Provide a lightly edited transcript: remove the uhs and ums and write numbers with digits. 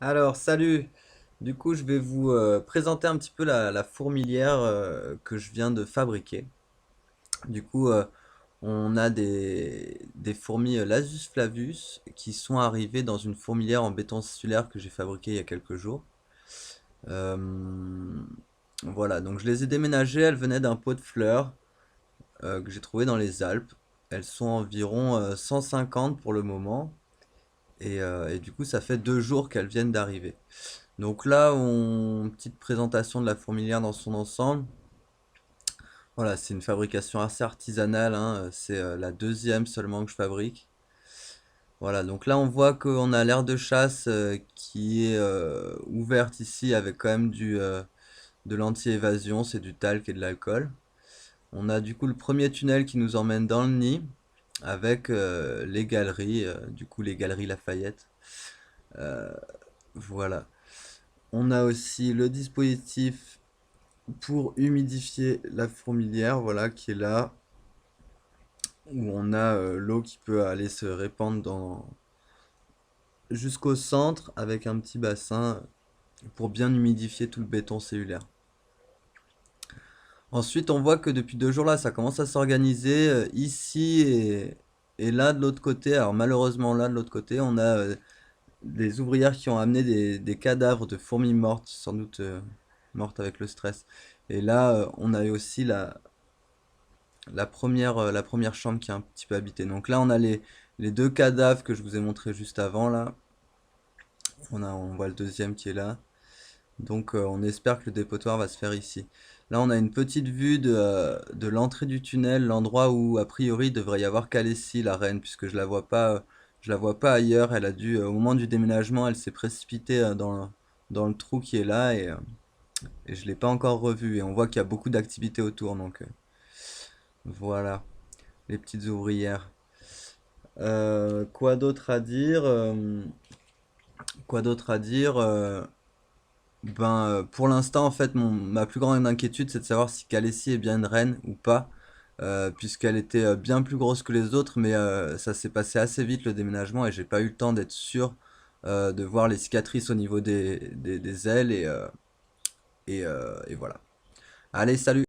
Alors, salut! Du coup, je vais vous présenter un petit peu la fourmilière que je viens de fabriquer. Du coup, on a des fourmis Lasus flavus qui sont arrivées dans une fourmilière en béton cellulaire que j'ai fabriquée il y a quelques jours. Euh, voilà, donc je les ai déménagées. Elles venaient d'un pot de fleurs que j'ai trouvé dans les Alpes. Elles sont environ 150 pour le moment. Et du coup, ça fait 2 jours qu'elles viennent d'arriver. Donc là, petite présentation de la fourmilière dans son ensemble. Voilà, c'est une fabrication assez artisanale, hein, c'est la deuxième seulement que je fabrique. Voilà, donc là on voit qu'on a l'aire de chasse qui est ouverte ici avec quand même de l'anti-évasion, c'est du talc et de l'alcool. On a du coup le premier tunnel qui nous emmène dans le nid avec les galeries, du coup les galeries Lafayette. Euh, voilà. On a aussi le dispositif pour humidifier la fourmilière, voilà, qui est là, où on a l'eau qui peut aller se répandre jusqu'au centre avec un petit bassin pour bien humidifier tout le béton cellulaire. Ensuite, on voit que depuis 2 jours là, ça commence à s'organiser ici et là de l'autre côté. Alors malheureusement là de l'autre côté, on a des ouvrières qui ont amené des cadavres de fourmis mortes, sans doute mortes avec le stress. Et là, on a eu aussi la première chambre qui est un petit peu habitée. Donc là, on a les deux cadavres que je vous ai montré juste avant, là. On voit le deuxième qui est là. Donc on espère que le dépotoir va se faire ici. Là, on a une petite vue de l'entrée du tunnel, l'endroit où, a priori, il devrait y avoir Khaleesi, la reine, puisque je la vois pas ailleurs. Elle a dû, au moment du déménagement, elle s'est précipitée dans le trou qui est là et je l'ai pas encore revue. Et on voit qu'il y a beaucoup d'activités autour, donc voilà, les petites ouvrières. Quoi d'autre à dire? Quoi d'autre à dire? Pour l'instant, en fait, ma plus grande inquiétude, c'est de savoir si Khaleesi est bien une reine ou pas, puisqu'elle était bien plus grosse que les autres, mais ça s'est passé assez vite le déménagement et j'ai pas eu le temps d'être sûr de voir les cicatrices au niveau des ailes et voilà. Allez, salut!